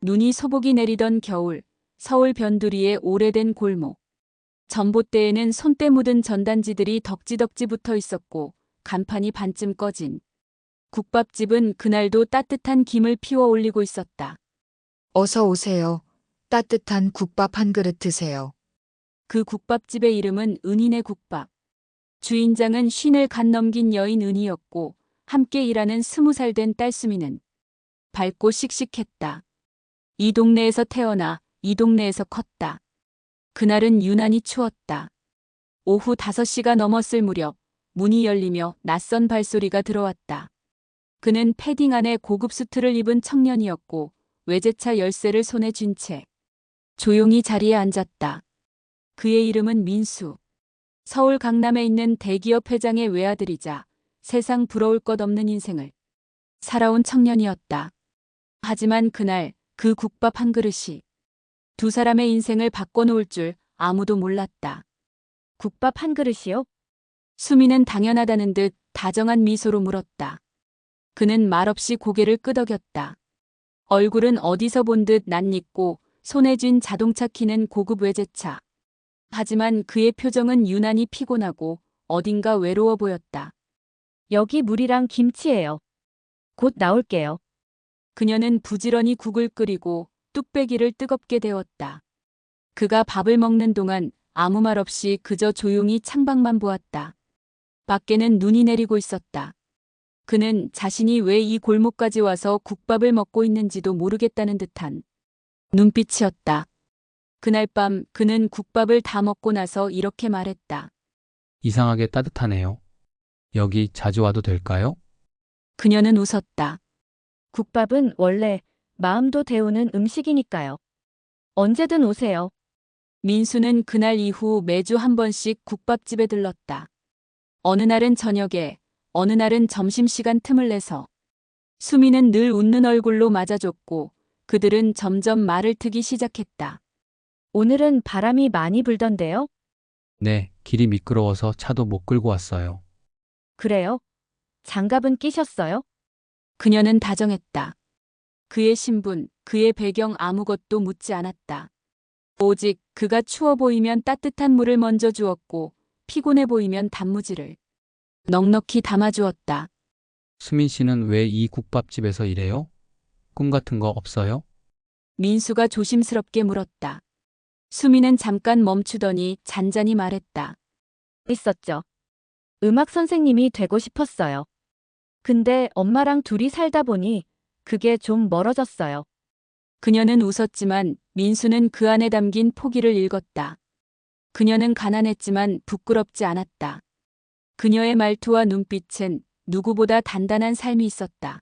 눈이 소복이 내리던 겨울, 서울 변두리의 오래된 골목. 전봇대에는 손때 묻은 전단지들이 덕지덕지 붙어 있었고 간판이 반쯤 꺼진 국밥집은 그날도 따뜻한 김을 피워 올리고 있었다. 어서 오세요. 따뜻한 국밥 한 그릇 드세요. 그 국밥집의 이름은 은인의 국밥. 주인장은 쉰을 간 넘긴 여인 은이었고 함께 일하는 20살 된 딸 수미는 밝고 씩씩했다. 이 동네에서 태어나 이 동네에서 컸다. 그날은 유난히 추웠다. 오후 5시가 넘었을 무렵 문이 열리며 낯선 발소리가 들어왔다. 그는 패딩 안에 고급 수트를 입은 청년이었고 외제차 열쇠를 손에 쥔 채 조용히 자리에 앉았다. 그의 이름은 민수. 서울 강남에 있는 대기업 회장의 외아들이자 세상 부러울 것 없는 인생을 살아온 청년이었다. 하지만 그날 그 국밥 한 그릇이 두 사람의 인생을 바꿔놓을 줄 아무도 몰랐다. 국밥 한 그릇이요? 수미는 당연하다는 듯 다정한 미소로 물었다. 그는 말없이 고개를 끄덕였다. 얼굴은 어디서 본 듯 낯익고 손에 쥔 자동차 키는 고급 외제차. 하지만 그의 표정은 유난히 피곤하고 어딘가 외로워 보였다. 여기 물이랑 김치예요. 곧 나올게요. 그녀는 부지런히 국을 끓이고 뚝배기를 뜨겁게 데웠다. 그가 밥을 먹는 동안 아무 말 없이 그저 조용히 창밖만 보았다. 밖에는 눈이 내리고 있었다. 그는 자신이 왜 이 골목까지 와서 국밥을 먹고 있는지도 모르겠다는 듯한 눈빛이었다. 그날 밤 그는 국밥을 다 먹고 나서 이렇게 말했다. 이상하게 따뜻하네요. 여기 자주 와도 될까요? 그녀는 웃었다. 국밥은 원래 마음도 데우는 음식이니까요. 언제든 오세요. 민수는 그날 이후 매주 한 번씩 국밥집에 들렀다. 어느 날은 저녁에, 어느 날은 점심시간 틈을 내서 수미는 늘 웃는 얼굴로 맞아줬고 그들은 점점 말을 트기 시작했다. 오늘은 바람이 많이 불던데요? 네, 길이 미끄러워서 차도 못 끌고 왔어요. 그래요? 장갑은 끼셨어요? 그녀는 다정했다. 그의 신분, 그의 배경 아무것도 묻지 않았다. 오직 그가 추워 보이면 따뜻한 물을 먼저 주었고 피곤해 보이면 단무지를 넉넉히 담아주었다. 수민 씨는 왜 이 국밥집에서 일해요? 꿈 같은 거 없어요? 민수가 조심스럽게 물었다. 수미는 잠깐 멈추더니 잔잔히 말했다. 있었죠. 음악 선생님이 되고 싶었어요. 근데 엄마랑 둘이 살다 보니 그게 좀 멀어졌어요. 그녀는 웃었지만 민수는 그 안에 담긴 포기를 읽었다. 그녀는 가난했지만 부끄럽지 않았다. 그녀의 말투와 눈빛엔 누구보다 단단한 삶이 있었다.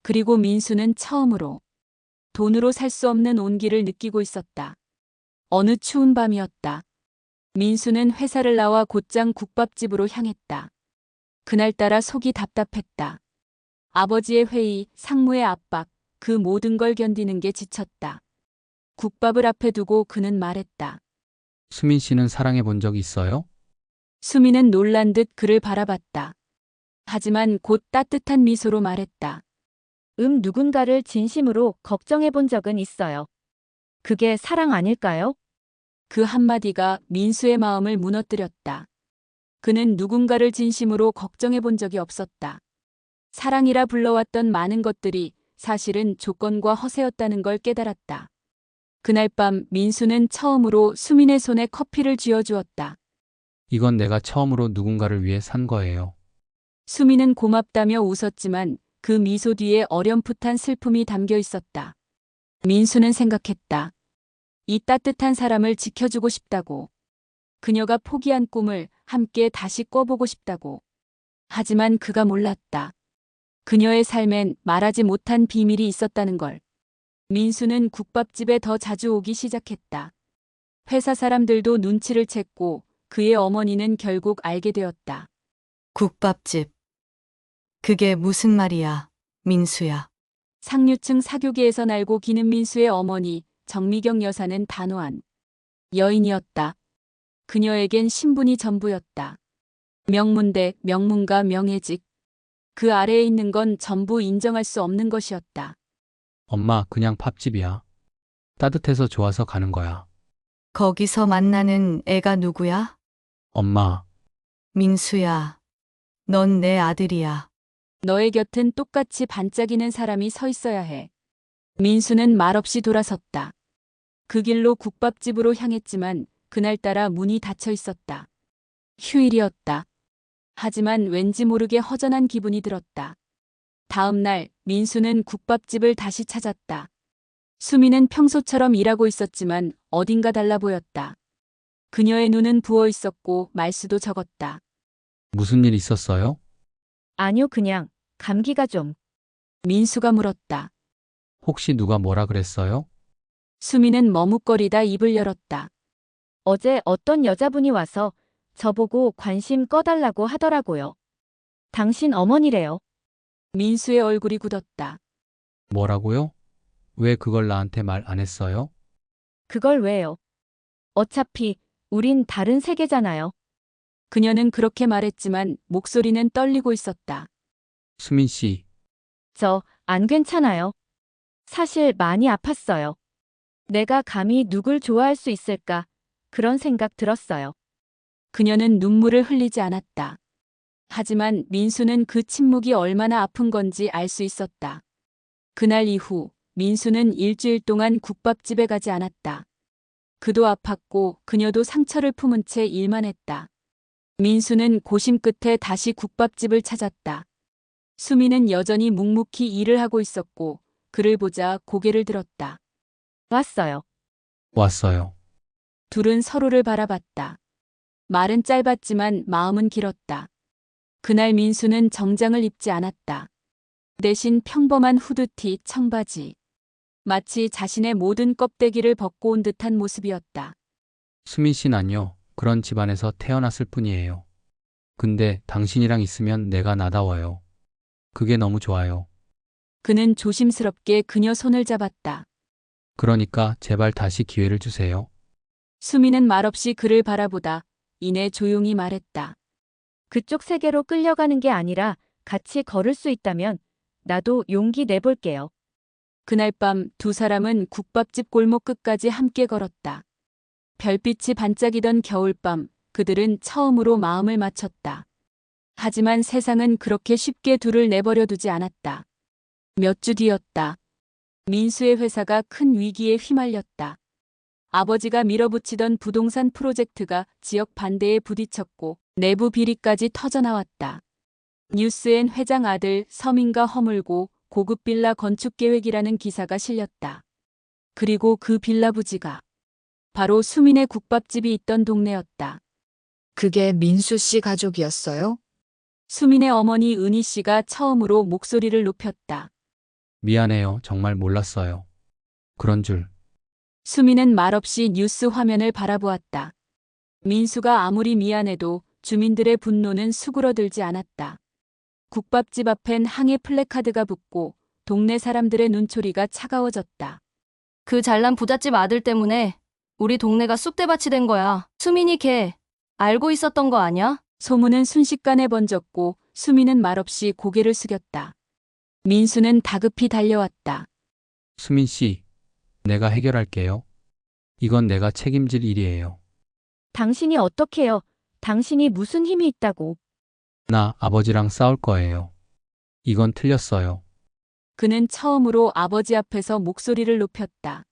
그리고 민수는 처음으로 돈으로 살 수 없는 온기를 느끼고 있었다. 어느 추운 밤이었다. 민수는 회사를 나와 곧장 국밥집으로 향했다. 그날따라 속이 답답했다. 아버지의 회의, 상무의 압박, 그 모든 걸 견디는 게 지쳤다. 국밥을 앞에 두고 그는 말했다. 수민 씨는 사랑해 본 적 있어요? 수미는 놀란 듯 그를 바라봤다. 하지만 곧 따뜻한 미소로 말했다. 누군가를 진심으로 걱정해 본 적은 있어요. 그게 사랑 아닐까요? 그 한마디가 민수의 마음을 무너뜨렸다. 그는 누군가를 진심으로 걱정해 본 적이 없었다. 사랑이라 불러왔던 많은 것들이 사실은 조건과 허세였다는 걸 깨달았다. 그날 밤 민수는 처음으로 수민의 손에 커피를 쥐어주었다. 이건 내가 처음으로 누군가를 위해 산 거예요. 수민은 고맙다며 웃었지만 그 미소 뒤에 어렴풋한 슬픔이 담겨 있었다. 민수는 생각했다. 이 따뜻한 사람을 지켜주고 싶다고. 그녀가 포기한 꿈을 함께 다시 꿔보고 싶다고. 하지만 그가 몰랐다. 그녀의 삶엔 말하지 못한 비밀이 있었다는 걸. 민수는 국밥집에 더 자주 오기 시작했다. 회사 사람들도 눈치를 챘고 그의 어머니는 결국 알게 되었다. 국밥집. 그게 무슨 말이야, 민수야. 상류층 사교계에서 날고 기는 민수의 어머니 정미경 여사는 단호한 여인이었다. 그녀에겐 신분이 전부였다. 명문대, 명문가, 명예직. 그 아래에 있는 건 전부 인정할 수 없는 것이었다. 엄마, 그냥 팝집이야. 따뜻해서 좋아서 가는 거야. 거기서 만나는 애가 누구야? 엄마, 민수야. 넌 내 아들이야. 너의 곁은 똑같이 반짝이는 사람이 서 있어야 해. 민수는 말없이 돌아섰다. 그 길로 국밥집으로 향했지만 그날따라 문이 닫혀 있었다. 휴일이었다. 하지만 왠지 모르게 허전한 기분이 들었다. 다음 날 민수는 국밥집을 다시 찾았다. 수미는 평소처럼 일하고 있었지만 어딘가 달라 보였다. 그녀의 눈은 부어 있었고 말수도 적었다. 무슨 일 있었어요? 아니요, 그냥 감기가 좀. 민수가 물었다. 혹시 누가 뭐라 그랬어요? 수미는 머뭇거리다 입을 열었다. 어제 어떤 여자분이 와서 저보고 관심 꺼달라고 하더라고요. 당신 어머니래요. 민수의 얼굴이 굳었다. 뭐라고요? 왜 그걸 나한테 말 안 했어요? 그걸 왜요? 어차피 우린 다른 세계잖아요. 그녀는 그렇게 말했지만 목소리는 떨리고 있었다. 수민 씨, 저 안 괜찮아요. 사실 많이 아팠어요. 내가 감히 누굴 좋아할 수 있을까? 그런 생각 들었어요. 그녀는 눈물을 흘리지 않았다. 하지만 민수는 그 침묵이 얼마나 아픈 건지 알 수 있었다. 그날 이후 민수는 일주일 동안 국밥집에 가지 않았다. 그도 아팠고 그녀도 상처를 품은 채 일만 했다. 민수는 고심 끝에 다시 국밥집을 찾았다. 수미는 여전히 묵묵히 일을 하고 있었고 그를 보자 고개를 들었다. 왔어요. 왔어요. 둘은 서로를 바라봤다. 말은 짧았지만 마음은 길었다. 그날 민수는 정장을 입지 않았다. 대신 평범한 후드티, 청바지. 마치 자신의 모든 껍데기를 벗고 온 듯한 모습이었다. 수민 씨는요, 그런 집안에서 태어났을 뿐이에요. 근데 당신이랑 있으면 내가 나다워요. 그게 너무 좋아요. 그는 조심스럽게 그녀 손을 잡았다. 그러니까 제발 다시 기회를 주세요. 수미는 말없이 그를 바라보다 이내 조용히 말했다. 그쪽 세계로 끌려가는 게 아니라 같이 걸을 수 있다면 나도 용기 내볼게요. 그날 밤 두 사람은 국밥집 골목 끝까지 함께 걸었다. 별빛이 반짝이던 겨울밤, 그들은 처음으로 마음을 맞췄다. 하지만 세상은 그렇게 쉽게 둘을 내버려 두지 않았다. 몇 주 뒤였다. 민수의 회사가 큰 위기에 휘말렸다. 아버지가 밀어붙이던 부동산 프로젝트가 지역 반대에 부딪혔고 내부 비리까지 터져나왔다. 뉴스엔 회장 아들 서민가 허물고 고급 빌라 건축 계획이라는 기사가 실렸다. 그리고 그 빌라 부지가 바로 수민의 국밥집이 있던 동네였다. 그게 민수 씨 가족이었어요? 수민의 어머니 은희 씨가 처음으로 목소리를 높였다. 미안해요. 정말 몰랐어요. 그런 줄. 수민은 말없이 뉴스 화면을 바라보았다. 민수가 아무리 미안해도 주민들의 분노는 수그러들지 않았다. 국밥집 앞엔 항해 플래카드가 붙고 동네 사람들의 눈초리가 차가워졌다. 그 잘난 부잣집 아들 때문에 우리 동네가 쑥대밭이 된 거야. 수민이 걔 알고 있었던 거 아냐? 소문은 순식간에 번졌고 수민은 말없이 고개를 숙였다. 민수는 다급히 달려왔다. 수민 씨, 내가 해결할게요. 이건 내가 책임질 일이에요. 당신이 어떻게요? 당신이 무슨 힘이 있다고. 나 아버지랑 싸울 거예요. 이건 틀렸어요. 그는 처음으로 아버지 앞에서 목소리를 높였다.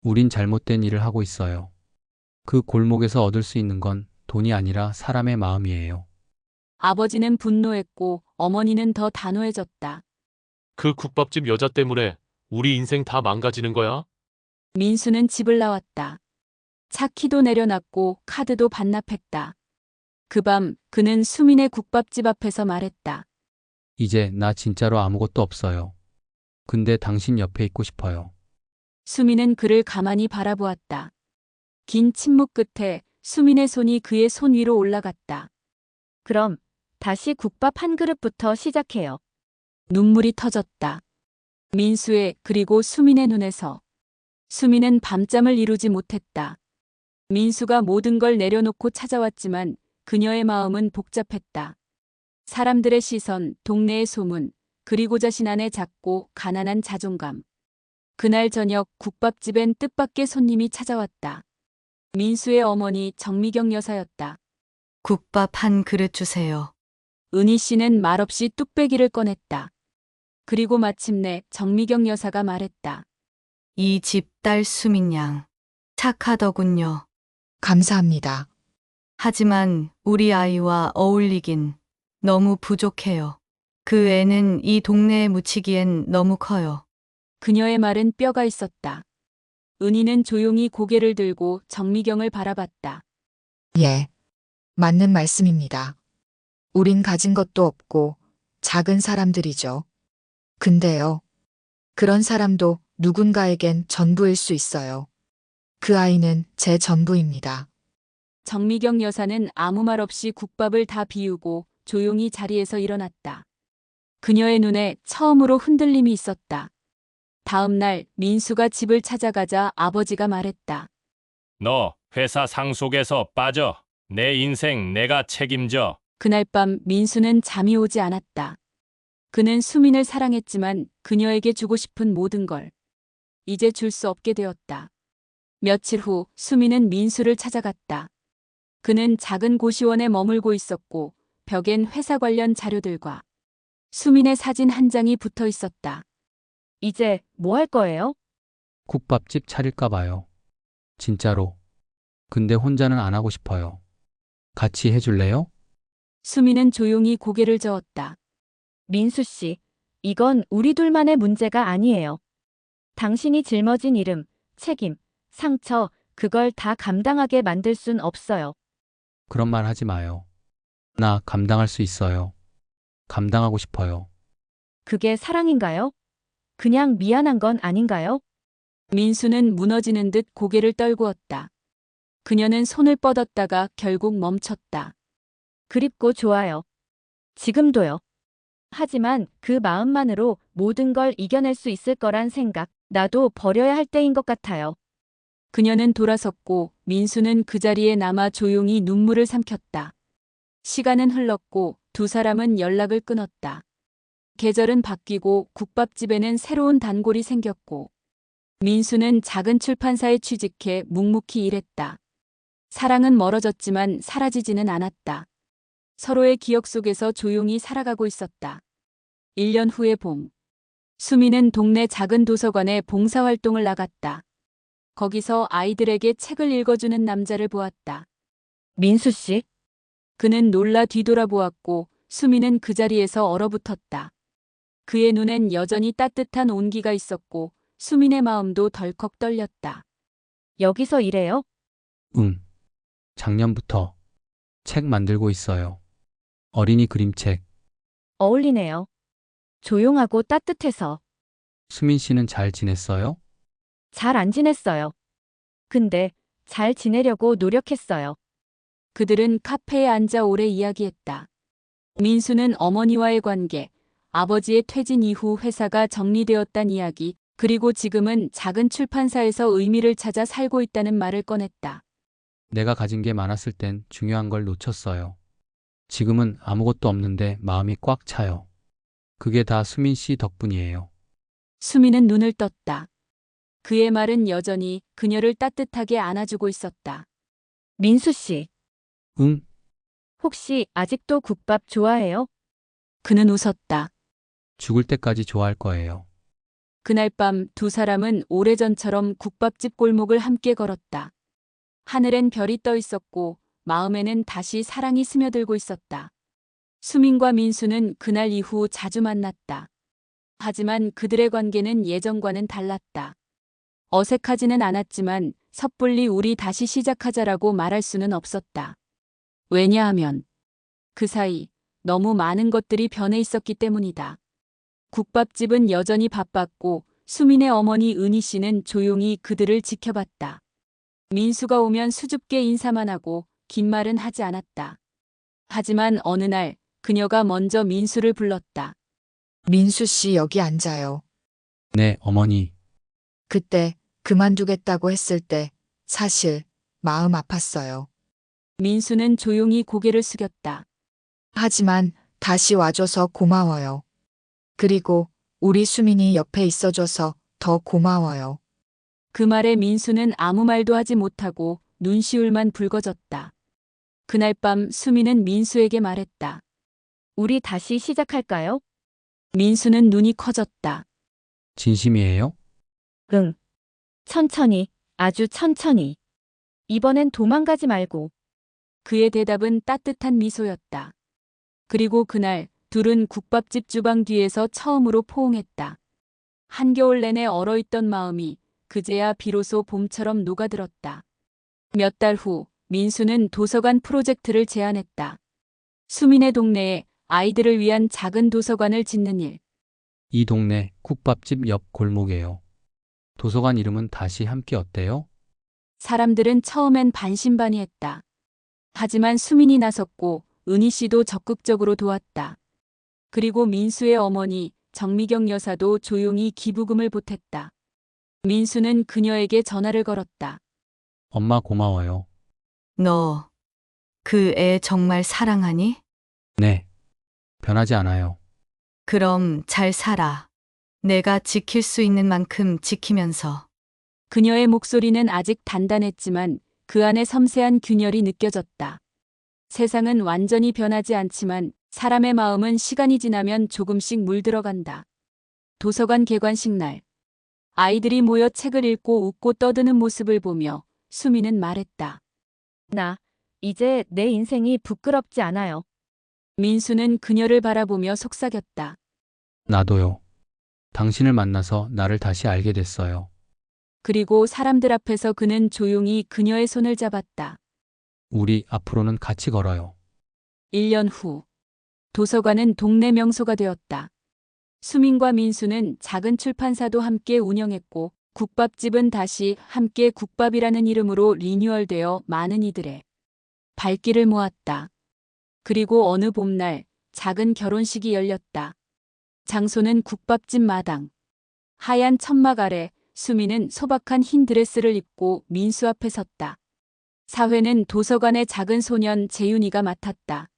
우린 잘못된 일을 하고 있어요. 그 골목에서 얻을 수 있는 건 돈이 아니라 사람의 마음이에요. 아버지는 분노했고 어머니는 더 단호해졌다. 그 국밥집 여자 때문에 우리 인생 다 망가지는 거야? 민수는 집을 나왔다. 차 키도 내려놨고 카드도 반납했다. 그 밤 그는 수민의 국밥집 앞에서 말했다. 이제 나 진짜로 아무것도 없어요. 근데 당신 옆에 있고 싶어요. 수민은 그를 가만히 바라보았다. 긴 침묵 끝에 수민의 손이 그의 손 위로 올라갔다. 그럼 다시 국밥 한 그릇부터 시작해요. 눈물이 터졌다. 민수의 그리고 수민의 눈에서. 수민은 밤잠을 이루지 못했다. 민수가 모든 걸 내려놓고 찾아왔지만 그녀의 마음은 복잡했다. 사람들의 시선, 동네의 소문, 그리고 자신 안의 작고 가난한 자존감. 그날 저녁 국밥집엔 뜻밖의 손님이 찾아왔다. 민수의 어머니 정미경 여사였다. 국밥 한 그릇 주세요. 은희 씨는 말없이 뚝배기를 꺼냈다. 그리고 마침내 정미경 여사가 말했다. 이 집 딸 수민 양. 착하더군요. 감사합니다. 하지만 우리 아이와 어울리긴 너무 부족해요. 그 애는 이 동네에 묻히기엔 너무 커요. 그녀의 말은 뼈가 있었다. 은희는 조용히 고개를 들고 정미경을 바라봤다. 예. 맞는 말씀입니다. 우린 가진 것도 없고 작은 사람들이죠. 근데요. 그런 사람도 누군가에겐 전부일 수 있어요. 그 아이는 제 전부입니다. 정미경 여사는 아무 말 없이 국밥을 다 비우고 조용히 자리에서 일어났다. 그녀의 눈에 처음으로 흔들림이 있었다. 다음 날 민수가 집을 찾아가자 아버지가 말했다. 너 회사 상속에서 빠져. 내 인생 내가 책임져. 그날 밤 민수는 잠이 오지 않았다. 그는 수민을 사랑했지만 그녀에게 주고 싶은 모든 걸 이제 줄 수 없게 되었다. 며칠 후 수민은 민수를 찾아갔다. 그는 작은 고시원에 머물고 있었고 벽엔 회사 관련 자료들과 수민의 사진 한 장이 붙어 있었다. 이제 뭐 할 거예요? 국밥집 차릴까 봐요. 진짜로. 근데 혼자는 안 하고 싶어요. 같이 해줄래요? 수민은 조용히 고개를 저었다. 민수 씨, 이건 우리 둘만의 문제가 아니에요. 당신이 짊어진 이름, 책임, 상처, 그걸 다 감당하게 만들 순 없어요. 그런 말 하지 마요. 나 감당할 수 있어요. 감당하고 싶어요. 그게 사랑인가요? 그냥 미안한 건 아닌가요? 민수는 무너지는 듯 고개를 떨구었다. 그녀는 손을 뻗었다가 결국 멈췄다. 그립고 좋아요. 지금도요. 하지만 그 마음만으로 모든 걸 이겨낼 수 있을 거란 생각, 나도 버려야 할 때인 것 같아요. 그녀는 돌아섰고 민수는 그 자리에 남아 조용히 눈물을 삼켰다. 시간은 흘렀고 두 사람은 연락을 끊었다. 계절은 바뀌고 국밥집에는 새로운 단골이 생겼고 민수는 작은 출판사에 취직해 묵묵히 일했다. 사랑은 멀어졌지만 사라지지는 않았다. 서로의 기억 속에서 조용히 살아가고 있었다. 1년 후의 봄. 수미는 동네 작은 도서관에 봉사활동을 나갔다. 거기서 아이들에게 책을 읽어주는 남자를 보았다. 민수 씨, 그는 놀라 뒤돌아보았고 수미는 그 자리에서 얼어붙었다. 그의 눈엔 여전히 따뜻한 온기가 있었고 수민의 마음도 덜컥 떨렸다. 여기서 일해요? 응. 작년부터 책 만들고 있어요. 어린이 그림책. 어울리네요. 조용하고 따뜻해서 수민 씨는 잘 지냈어요? 잘 안 지냈어요. 근데 잘 지내려고 노력했어요. 그들은 카페에 앉아 오래 이야기했다. 민수는 어머니와의 관계, 아버지의 퇴진 이후 회사가 정리되었단 이야기, 그리고 지금은 작은 출판사에서 의미를 찾아 살고 있다는 말을 꺼냈다. 내가 가진 게 많았을 땐 중요한 걸 놓쳤어요. 지금은 아무것도 없는데 마음이 꽉 차요. 그게 다 수민 씨 덕분이에요. 수미는 눈을 떴다. 그의 말은 여전히 그녀를 따뜻하게 안아주고 있었다. 민수 씨, 응? 혹시 아직도 국밥 좋아해요? 그는 웃었다. 죽을 때까지 좋아할 거예요. 그날 밤 두 사람은 오래전처럼 국밥집 골목을 함께 걸었다. 하늘엔 별이 떠 있었고 마음에는 다시 사랑이 스며들고 있었다. 수민과 민수는 그날 이후 자주 만났다. 하지만 그들의 관계는 예전과는 달랐다. 어색하지는 않았지만 섣불리 우리 다시 시작하자라고 말할 수는 없었다. 왜냐하면 그 사이 너무 많은 것들이 변해 있었기 때문이다. 국밥집은 여전히 바빴고 수민의 어머니 은희 씨는 조용히 그들을 지켜봤다. 민수가 오면 수줍게 인사만 하고 긴 말은 하지 않았다. 하지만 어느 날 그녀가 먼저 민수를 불렀다. 민수 씨 여기 앉아요. 네, 어머니. 그때 그만두겠다고 했을 때 사실 마음 아팠어요. 민수는 조용히 고개를 숙였다. 하지만 다시 와줘서 고마워요. 그리고 우리 수민이 옆에 있어줘서 더 고마워요. 그 말에 민수는 아무 말도 하지 못하고 눈시울만 붉어졌다. 그날 밤 수미는 민수에게 말했다. 우리 다시 시작할까요? 민수는 눈이 커졌다. 진심이에요? 응. 천천히, 아주 천천히. 이번엔 도망가지 말고. 그의 대답은 따뜻한 미소였다. 그리고 그날 둘은 국밥집 주방 뒤에서 처음으로 포옹했다. 한겨울 내내 얼어있던 마음이 그제야 비로소 봄처럼 녹아들었다. 몇 달 후 민수는 도서관 프로젝트를 제안했다. 수민의 동네에 아이들을 위한 작은 도서관을 짓는 일. 이 동네 국밥집 옆 골목이에요. 도서관 이름은 다시 함께 어때요? 사람들은 처음엔 반신반의했다. 하지만 수민이 나섰고 은희 씨도 적극적으로 도왔다. 그리고 민수의 어머니 정미경 여사도 조용히 기부금을 보탰다. 민수는 그녀에게 전화를 걸었다. 엄마 고마워요. 너 그 애 정말 사랑하니? 네. 변하지 않아요. 그럼 잘 살아. 내가 지킬 수 있는 만큼 지키면서. 그녀의 목소리는 아직 단단했지만 그 안에 섬세한 균열이 느껴졌다. 세상은 완전히 변하지 않지만 사람의 마음은 시간이 지나면 조금씩 물들어간다. 도서관 개관식 날. 아이들이 모여 책을 읽고 웃고 떠드는 모습을 보며 수미는 말했다. 나, 이제 내 인생이 부끄럽지 않아요. 민수는 그녀를 바라보며 속삭였다. 나도요. 당신을 만나서 나를 다시 알게 됐어요. 그리고 사람들 앞에서 그는 조용히 그녀의 손을 잡았다. 우리 앞으로는 같이 걸어요. 1년 후. 도서관은 동네 명소가 되었다. 수민과 민수는 작은 출판사도 함께 운영했고 국밥집은 다시 함께 국밥이라는 이름으로 리뉴얼되어 많은 이들의 발길을 모았다. 그리고 어느 봄날 작은 결혼식이 열렸다. 장소는 국밥집 마당. 하얀 천막 아래 수미는 소박한 흰 드레스를 입고 민수 앞에 섰다. 사회는 도서관의 작은 소년 재윤이가 맡았다.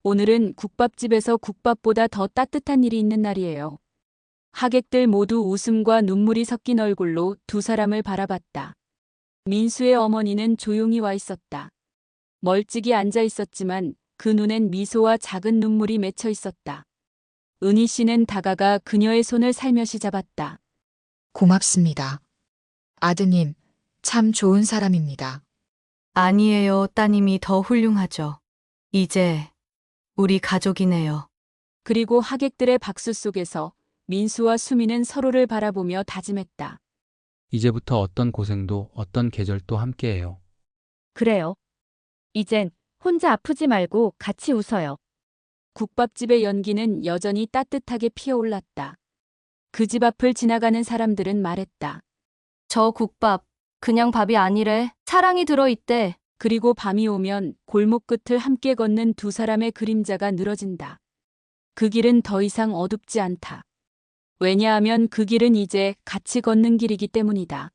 오늘은 국밥집에서 국밥보다 더 따뜻한 일이 있는 날이에요. 하객들 모두 웃음과 눈물이 섞인 얼굴로 두 사람을 바라봤다. 민수의 어머니는 조용히 와 있었다. 멀찍이 앉아 있었지만 그 눈엔 미소와 작은 눈물이 맺혀 있었다. 은희 씨는 다가가 그녀의 손을 살며시 잡았다. 고맙습니다. 아드님, 참 좋은 사람입니다. 아니에요. 따님이 더 훌륭하죠. 이제 우리 가족이네요. 그리고 하객들의 박수 속에서 민수와 수미는 서로를 바라보며 다짐했다. 이제부터 어떤 고생도 어떤 계절도 함께해요. 그래요. 이젠 혼자 아프지 말고 같이 웃어요. 국밥집의 연기는 여전히 따뜻하게 피어올랐다. 그 집 앞을 지나가는 사람들은 말했다. 저 국밥, 그냥 밥이 아니래. 사랑이 들어있대. 그리고 밤이 오면 골목 끝을 함께 걷는 두 사람의 그림자가 늘어진다. 그 길은 더 이상 어둡지 않다. 왜냐하면 그 길은 이제 같이 걷는 길이기 때문이다.